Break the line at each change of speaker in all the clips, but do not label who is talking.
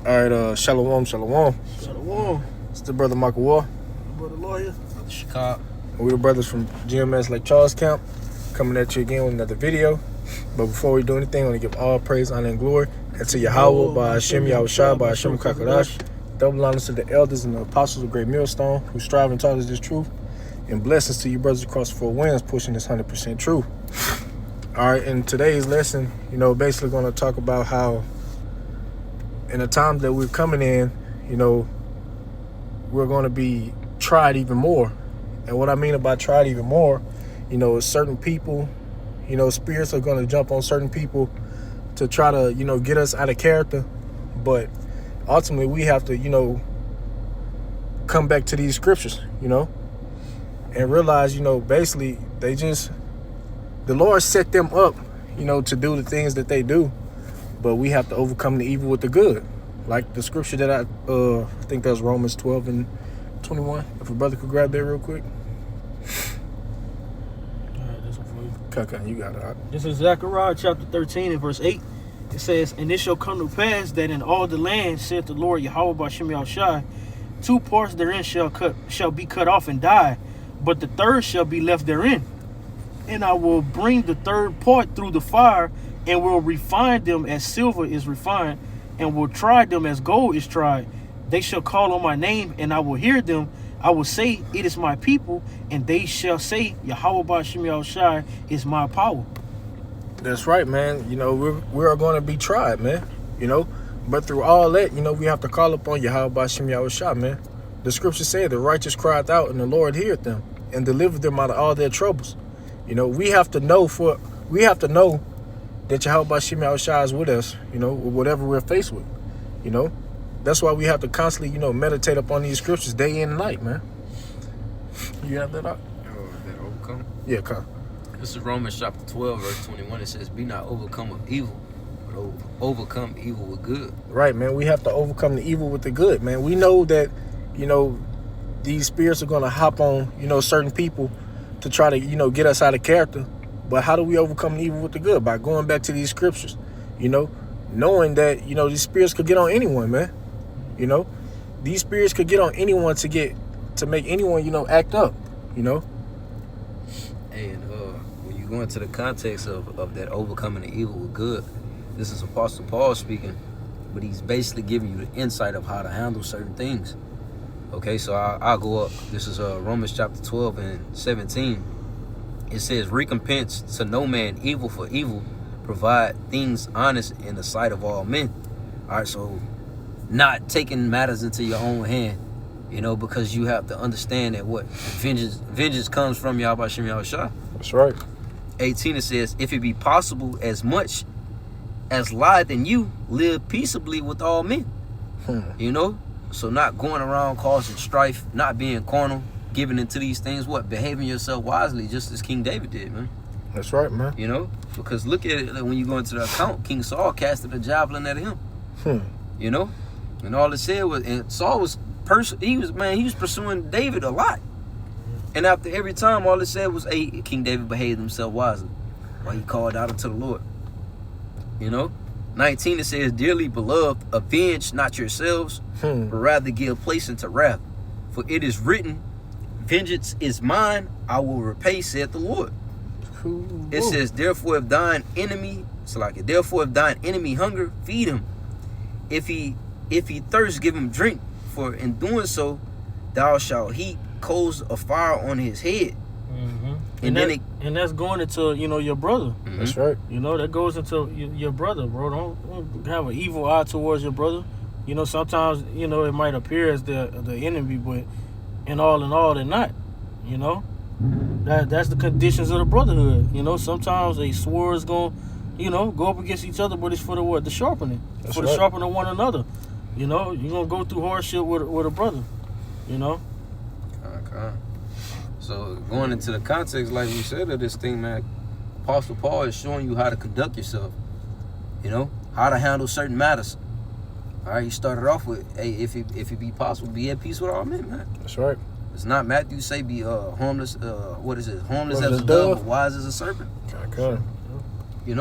All right, shalom.
Shalom.
It's the brother Michael Wall.
Brother Lawyer.
Brother Chicago.
We're the brothers from GMS Lake Charles Camp, coming at you again with another video. But before we do anything, I want to give all praise, honor, and glory to Yahweh, by Hashem Yahushua, by Hashem Kakadash. Double honors to the elders and the apostles of Great Millstone who strive and taught us this truth. And blessings to you brothers across the four winds pushing this 100% truth. All right, in today's lesson, basically going to talk about how in the time that we're coming in, we're going to be tried even more. And what I mean by tried even more, certain people, spirits are going to jump on certain people to try to, get us out of character. But ultimately, we have to, come back to these scriptures, and realize, basically, the Lord set them up, to do the things that they do. But we have to overcome the evil with the good. Like the scripture that I think that's Romans 12 and 21. If a brother could grab that real quick.
All right, this one for you.
Okay, you got it. All right.
This is Zechariah chapter 13 and verse 8. It says, "And it shall come to pass that in all the land, saith the Lord Yahweh by Hashem Yahushua, 2 parts therein shall be cut off and die, but the third shall be left therein. And I will bring the third part through the fire, and will refine them as silver is refined, and will try them as gold is tried. They shall call on my name, and I will hear them. I will say, it is my people, and they shall say, Yahweh by Hashem Yahushua is my power."
That's right, man. We're going to be tried, man. But through all that, we have to call upon Yahweh by Hashem Yahushua, man. The scripture said the righteous cried out, and the Lord heard them and delivered them out of all their troubles. We have to know that Yahweh Hashem Yahushua is with us, with whatever we're faced with, That's why we have to constantly, meditate upon these scriptures day in and night, man. You have that up?
That overcome?
Yeah, come.
This is Romans chapter 12, verse 21. It says, "Be not overcome of evil, but overcome evil with good."
Right, man. We have to overcome the evil with the good, man. We know that, these spirits are going to hop on, certain people to try to, get us out of character. But how do we overcome the evil with the good? By going back to these scriptures, knowing that, these spirits could get on anyone, man. These spirits could get on anyone to make anyone, act up,
And when you go into the context of that overcoming the evil with good, this is Apostle Paul speaking, but he's basically giving you the insight of how to handle certain things. Okay, so I'll go up. This is Romans chapter 12 and 17. It says, "Recompense to no man evil for evil, provide things honest in the sight of all men." All right, so not taking matters into your own hand, because you have to understand that what vengeance comes from Yahweh Hashem Yahushua.
That's right.
18, it says, "If it be possible, as much as lieth in you, live peaceably with all men." So not going around causing strife, not being carnal, giving into these things, behaving yourself wisely, just as King David did, man.
That's right, man.
Because look at it, when you go into the account, King Saul casted a javelin at him. And all it said was, and Saul was he was pursuing David a lot. And after every time, all it said was, "Hey, King David behaved himself wisely," while he called out unto the Lord. 19, it says, "Dearly beloved, avenge not yourselves, but rather give place unto wrath. For it is written, vengeance is mine, I will repay, saith the Lord." It says, Therefore if thine enemy hunger, feed him. If he thirst, give him drink. For in doing so, thou shalt heap coals of fire on his head."
And that's going into, your brother.
That's right.
That goes into your brother, bro. Don't have an evil eye towards your brother. Sometimes, it might appear as the enemy, but in all, they're not. That's the conditions of the brotherhood. Sometimes a sword is going, go up against each other, but it's for the what? The sharpening.
That's
for
right.
the sharpening of one another. You're going to go through hardship with a brother.
Okay. So going into the context, like we said, of this thing, man, Apostle Paul is showing you how to conduct yourself, how to handle certain matters. All right, he started off with, "Hey, if it be possible, be at peace with all men," man.
That's right.
It's not Matthew say be harmless. What is it? Harmless as a dove, but wise as a serpent.
Okay.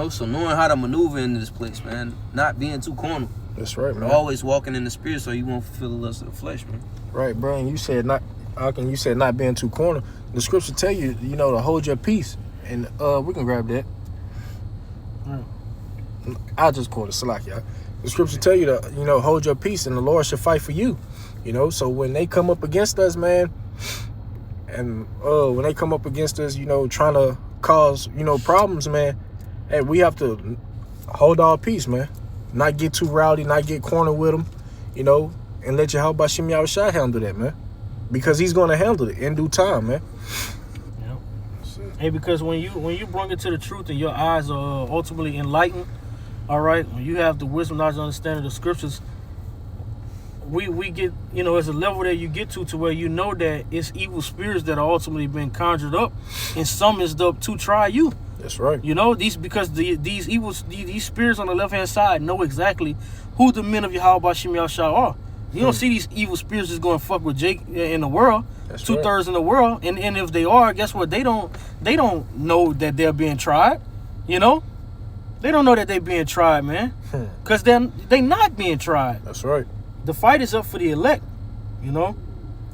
So knowing how to maneuver in this place, man, not being too carnal.
That's right,
We're
man.
always walking in the spirit, so you won't fulfill the lust of the flesh, man.
Right, bro. And you said not. How can you said not being too corner? The scripture tell you, to hold your peace, and we can grab that.
Right.
I'll just quote it, Salakia. The scripture tell you to, hold your peace, and the Lord shall fight for you. So when they come up against us, man, and when they come up against us, trying to cause, problems, man, hey, we have to hold our peace, man. Not get too rowdy, not get cornered with them, and let Yahweh Bashim Yahushua handle that, man. Because he's going to handle it in due time, man.
Yeah. Hey, because when you bring it to the truth and your eyes are ultimately enlightened, all right, when you have the wisdom, knowledge, and understanding of the scriptures, we get, there's a level that you get to where you know that it's evil spirits that are ultimately being conjured up and summoned up to try you.
That's right.
These spirits on the left hand side know exactly who the men of Yahweh Bashim Yahushua are. You don't see these evil spirits just going to fuck with Jake in the world. That's 2/3 in the world, and if they are, guess what? They don't know that they're being tried. They don't know that they're being tried, man. Because they not being tried.
That's right.
The fight is up for the elect.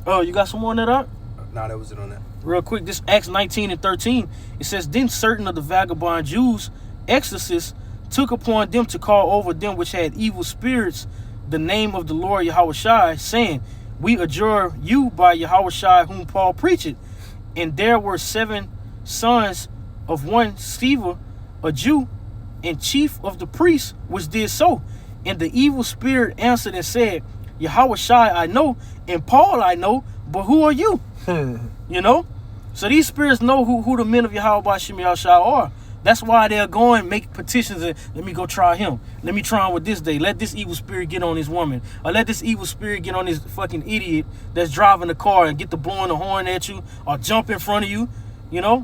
Oh, you got some more on that up?
Nah, that was it on that.
Real quick, this Acts 19:13. It says, then certain of the vagabond Jews, exorcists, took upon them to call over them which had evil spirits the name of the Lord Yahushua, saying, we adjure you by Yahushua whom Paul preached. And there were 7 sons of one Sceva, a Jew, and chief of the priests, which did so. And the evil spirit answered and said, Yahushua I know, and Paul I know, but who are you? So these spirits know who the men of Yahweh Bashim Yahushua are. That's why they'll go and make petitions and let me go try him. Let me try him with this day. Let this evil spirit get on this woman. Or let this evil spirit get on this fucking idiot that's driving the car and get to blowing the horn at you or jump in front of you.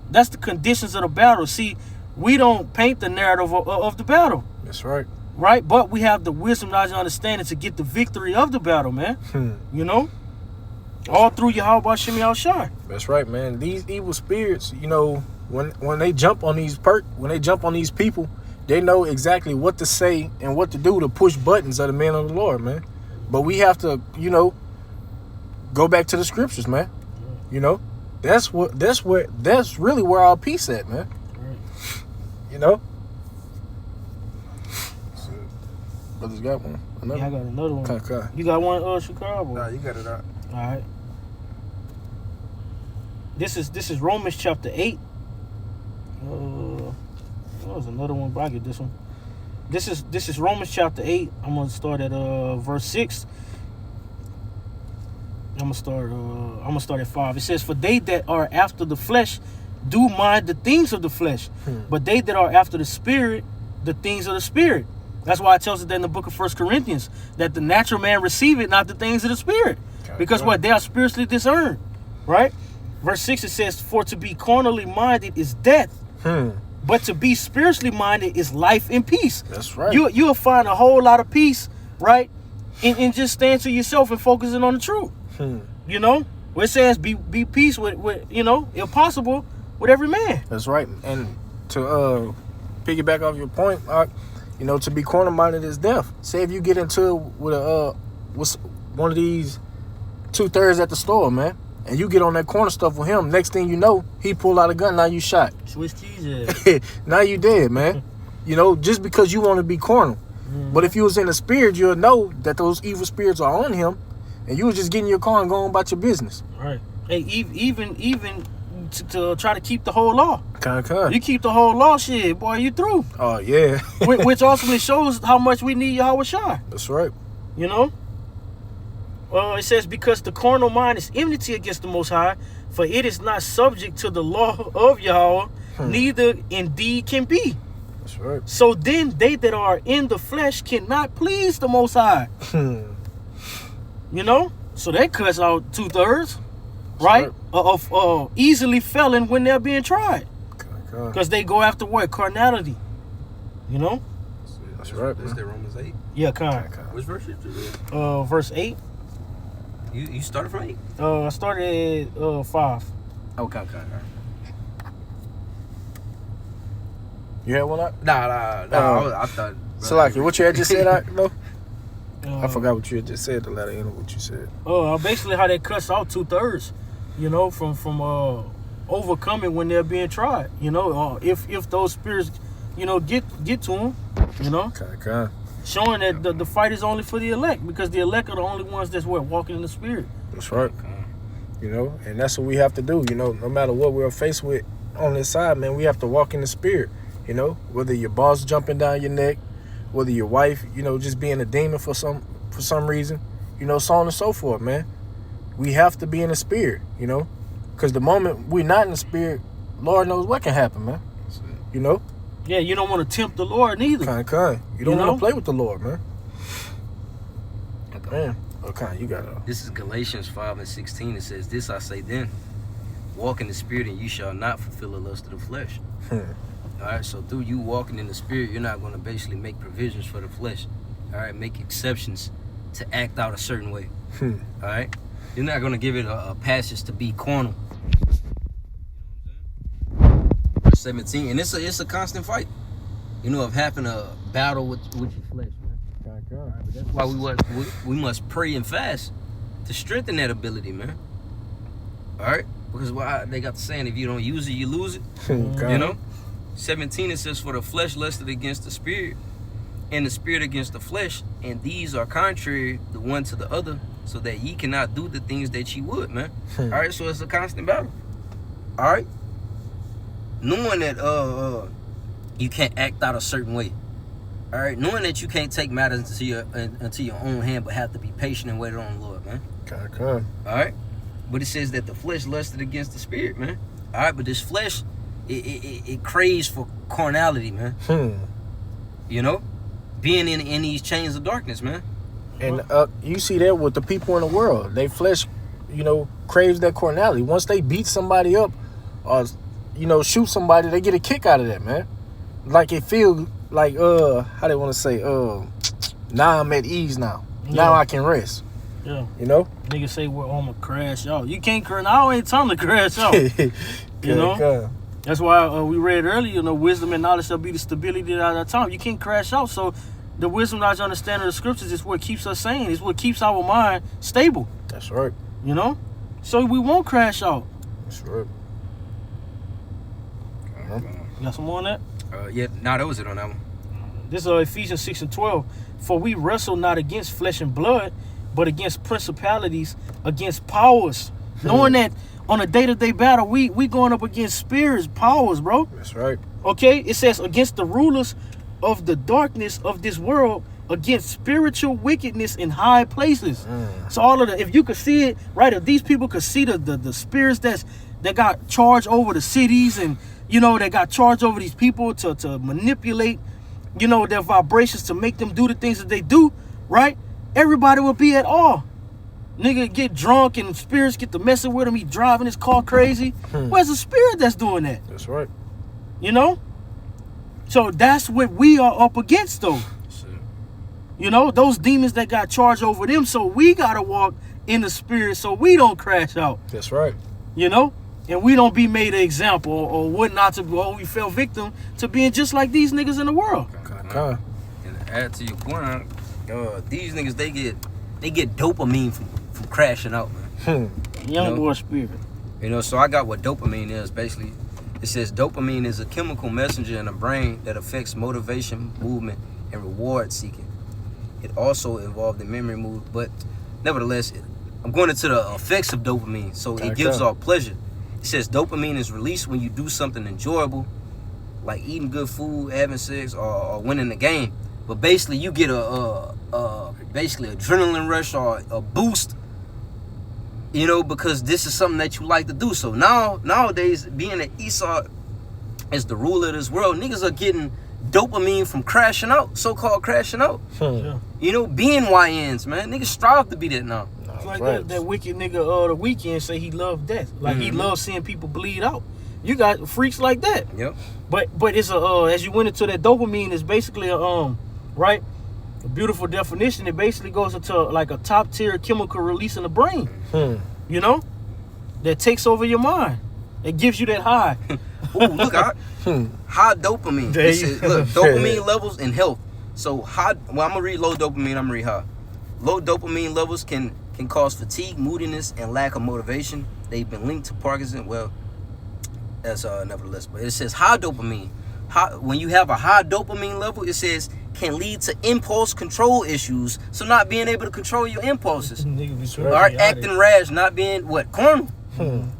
That's the conditions of the battle. See, we don't paint the narrative of the battle.
That's right.
Right? But we have the wisdom, knowledge, and understanding to get the victory of the battle, man. All through Yahweh Bashim Yahushua.
That's right, man. These evil spirits, when they jump on these people, they know exactly what to say and what to do to push buttons of the men of the Lord, man. But we have to, go back to the scriptures, man. That's really where our peace at, man. Brother's got one.
Yeah, I got another one.
Okay.
You got one, Shakar?
Nah, you got it out.
All right. This is Romans chapter 8. There was another one, but I get this one. This is Romans chapter 8. I'm gonna start at verse 6. I'm gonna start at 5. It says, for they that are after the flesh do mind the things of the flesh, but they that are after the spirit, the things of the spirit. That's why it tells us that in the book of 1 Corinthians that the natural man receive it, not the things of the spirit. Okay. Because what? They are spiritually discerned. Right? Verse 6, it says, for to be carnally minded is death. But to be spiritually minded is life and peace.
That's right.
You'll find a whole lot of peace, right? In just staying to yourself and focusing on the truth. Where it says be peace with if possible, with every man.
That's right. And to piggyback off your point, to be corner minded is death. Say if you get into it with one of these 2/3 at the store, man, and you get on that corner stuff with him, next thing you know, he pull out a gun, now you shot.
Swiss cheese.
Now you dead, man. Just because you want to be corner. But if you was in the spirit, you'll know that those evil spirits are on him, and you was just getting your car and going about your business.
Right. Hey, even to try to keep the whole law.
You
keep the whole law, shit, boy, you through.
Oh, yeah.
Which ultimately shows how much we need Yahweh Shai.
That's right.
It says, because the carnal mind is enmity against the Most High, for it is not subject to the law of Yahweh, neither indeed can be.
That's right.
So then they that are in the flesh cannot please the Most High. So that cuts out 2/3, right? Of easily failing when they're being tried. Because they go after what? Carnality.
That's right.
Is that Romans 8?
Yeah,
Which verse is it?
Verse 8.
You started from 8?
I started at 5.
Okay.
You had one up?
Nah. I thought.
Salaki, what you had just said, no? I forgot what you had just said, the latter end of what you said.
Basically how that cuts out 2/3, you know, from overcoming when they're being tried, you know, if those spirits, you know, get to them, you know.
Okay.
Showing that the fight is only for the elect, because the elect are the only ones that's walking in the spirit.
That's right. You know, and that's what we have to do, you know, no matter what we're faced with on this side, man, we have to walk in the spirit, you know, whether your boss jumping down your neck, whether your wife, you know, just being a demon for some reason, you know, so on and so forth, man. We have to be in the spirit, you know, because the moment we're not in the spirit, Lord knows what can happen, man. You know?
Yeah, you don't want to tempt the Lord neither.
You don't want to play with the Lord, man. Man. Okay, you got it.
This is Galatians 5:16. It says, "This I say then, walk in the spirit, and you shall not fulfill the lust of the flesh." All right, so through you walking in the spirit, you're not going to basically make provisions for the flesh. All right, make exceptions to act out a certain way. All right, you're not going to give it a passage to be carnal. Verse 17, and it's a constant fight, you know, of having a battle with your flesh, man. All right, but that's why we must pray and fast to strengthen that ability, man. All right, because they got the saying, if you don't use it, you lose it. You know. 17, it says, "For the flesh lusted against the spirit, and the spirit against the flesh, and these are contrary the one to the other, so that ye cannot do the things that ye would," man. All right, so it's a constant battle. All right, knowing that you can't act out a certain way. All right, knowing that you can't take matters into your own hand, but have to be patient and wait on the Lord, man.
Okay.
All right, but it says that the flesh lusted against the spirit, man. All right, but this flesh, it craves for carnality, man. You know, being in these chains of darkness, man.
And you see that with the people in the world. They flesh, you know, craves that carnality. Once they beat somebody up or, you know, shoot somebody, they get a kick out of that, man. Like it feel like, how they want to say, now I'm at ease now. Yeah. Now I can rest.
Yeah.
You know?
Niggas say, well, I'm going to crash out. You can't crash. Now ain't time to crash out. You know? That's why we read earlier, you know, wisdom and knowledge shall be the stability of our time. You can't crash out. So the wisdom, knowledge, understanding of the scriptures is what keeps us sane. It's what keeps our mind stable.
That's right.
You know? So we won't crash out.
That's right.
You got some more on that?
Yeah, that was it on that one.
This is Ephesians 6:12. "For we wrestle not against flesh and blood, but against principalities, against powers." Knowing that on a day-to-day battle, we going up against spirits, powers, bro.
That's right.
Okay? It says, "Against the rulers of the darkness of this world, against spiritual wickedness in high places." So all of if you could see it, right, if these people could see the spirits that got charged over the cities, and, you know, they got charged over these people to manipulate, you know, their vibrations to make them do the things that they do, right? Everybody will be at awe. Nigga get drunk and spirits get to messing with him. He driving his car crazy. Where's the spirit that's doing that?
That's right.
You know? So that's what we are up against, though. You know, those demons that got charged over them. So we got to walk in the spirit so we don't crash out.
That's right.
You know? And we don't be made an example or what not to, or we fell victim to being just like these niggas in the world.
Okay.
And to add to your point, these niggas, they get dopamine from crashing out, man.
Young boy spirit.
You know, so I got what dopamine is. Basically, it says dopamine is a chemical messenger in the brain that affects motivation, movement, and reward seeking. It also involved the memory move, but nevertheless, I'm going into the effects of dopamine. So it gives off pleasure. It says dopamine is released when you do something enjoyable, like eating good food, having sex, or winning the game. But basically, you get basically adrenaline rush or a boost, you know, because this is something that you like to do. So nowadays, being that Esau is the ruler of this world, niggas are getting dopamine from crashing out, so-called crashing out. You know, being YNs, man. Niggas strive to be that now.
It's like that wicked nigga The Weeknd say he loved death. Like he loves seeing people bleed out. You got freaks like that.
Yep.
But it's as you went into that dopamine, is basically right? A beautiful definition. It basically goes into like a top tier chemical release in the brain. You know? That takes over your mind. It gives you that high.
Ooh, look out. High dopamine. It says, look, dopamine levels in health. So I'm gonna read low dopamine, I'm gonna read high. Low dopamine levels can cause fatigue, moodiness, and lack of motivation. They've been linked to Parkinson. Well, that's nevertheless. But it says high dopamine. When you have a high dopamine level, it says can lead to impulse control issues. So not being able to control your impulses. All right, acting rash, not being carnal.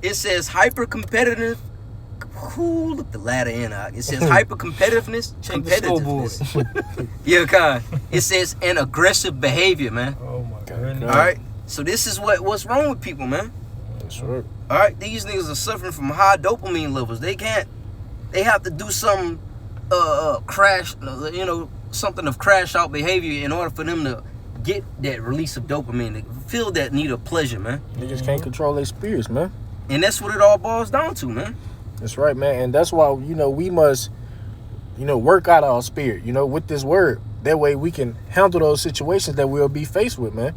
It says hyper competitive. Ooh, look the ladder in. It says hyper competitiveness. Yeah, kind. It says an aggressive behavior, man.
Oh my goodness.
All right. So this is what's wrong with people, man.
That's right.
All right. These niggas are suffering from high dopamine levels. They have to do some crash, something of crash out behavior in order for them to get that release of dopamine, to feel that need of pleasure, man.
They just can't control their spirits, man.
And that's what it all boils down to, man.
That's right, man. And that's why, we must, work out our spirit, with this word. That way we can handle those situations that we'll be faced with, man.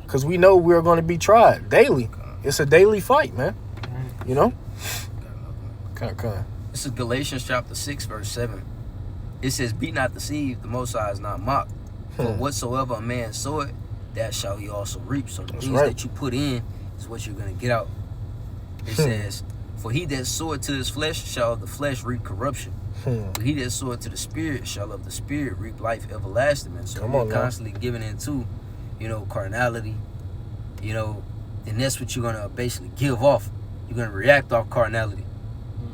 Because we know we're going to be tried daily. It's a daily fight, man.
This is Galatians chapter 6, verse 7. It says, be not deceived, the Most High is not mocked. For whatsoever a man soweth, that shall he also reap. So the things that you put in is what you're going to get out. It says, for he that soweth to his flesh shall of the flesh reap corruption. But he that soweth to the spirit shall of the spirit reap life everlasting. And so you're constantly giving into, carnality, and that's what you're going to basically give off. You're going to react off carnality.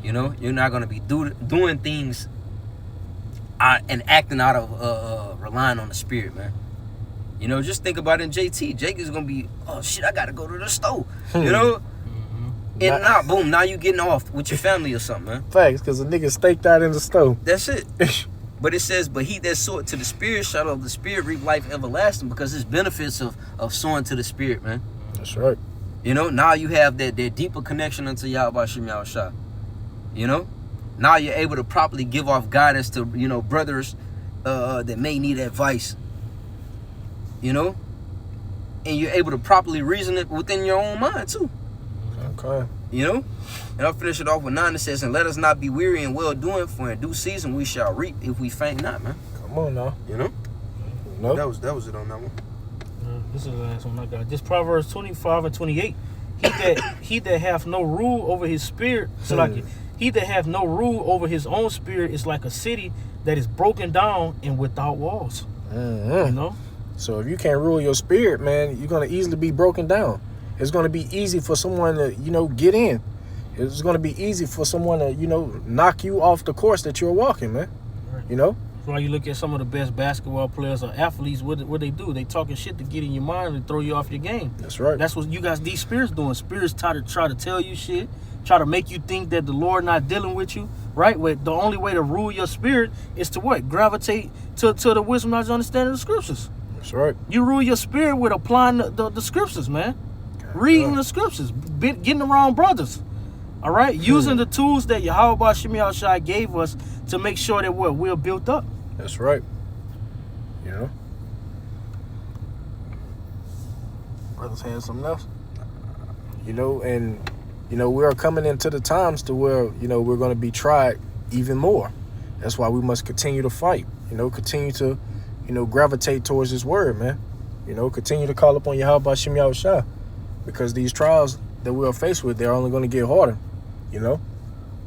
You're not going to be doing things and acting out of relying on the spirit, man. Just think about it in JT. Jake is going to be, oh shit, I got to go to the store, And boom, now you getting off with your family or something, man.
Facts, because a nigga staked out in the stove.
That's it. But it says, but he that soweth to the spirit shall of the spirit reap life everlasting, because it's benefits of sowing to the spirit, man.
That's right.
Now you have that deeper connection unto Yahweh Shem Yahushua. Now you're able to properly give off guidance to, brothers that may need advice. And you're able to properly reason it within your own mind, too.
Okay.
And I'll finish it off with 9. It says, and let us not be weary in well-doing, for in due season we shall reap if we faint not, man.
Come on now.
Nope. That was it on that one.
This is the last one I got. This Proverbs 25 and 28. He that hath no rule over his spirit, he that hath no rule over his own spirit is like a city that is broken down and without walls.
So if you can't rule your spirit, man, you're going to easily be broken down. It's going to be easy for someone to, get in. It's going to be easy for someone to, knock you off the course that you're walking, man.
Right. That's why you look at some of the best basketball players or athletes, what they do? They talking shit to get in your mind and throw you off your game.
That's right.
That's what you guys, these spirits doing. Spirits try to tell you shit, try to make you think that the Lord not dealing with you, right? But the only way to rule your spirit is to what? Gravitate to the wisdom, knowledge, understanding of the scriptures.
That's right.
You rule your spirit with applying the scriptures, man. Reading the scriptures, getting around brothers, all right? Using the tools that Yahweh Shem Yahushua gave us to make sure that we're built up.
That's right. Brothers had something else. We're coming into the times to where, we're going to be tried even more. That's why we must continue to fight, continue to, gravitate towards this word, man. Continue to call upon Yahweh Shem Yahushua. Because these trials that we're faced with, they're only going to get harder,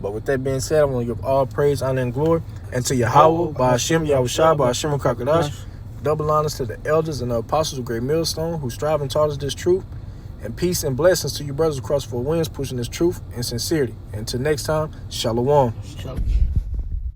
But with that being said, I want to give all praise, honor, and glory and to Yahweh, by Hashem, Yahushua, by Hashem, Kakadash. Double honors to the elders and the apostles of Great Millstone who strive and taught us this truth. And peace and blessings to you brothers across four winds pushing this truth and sincerity. Until next time, Shalom.
Shalom.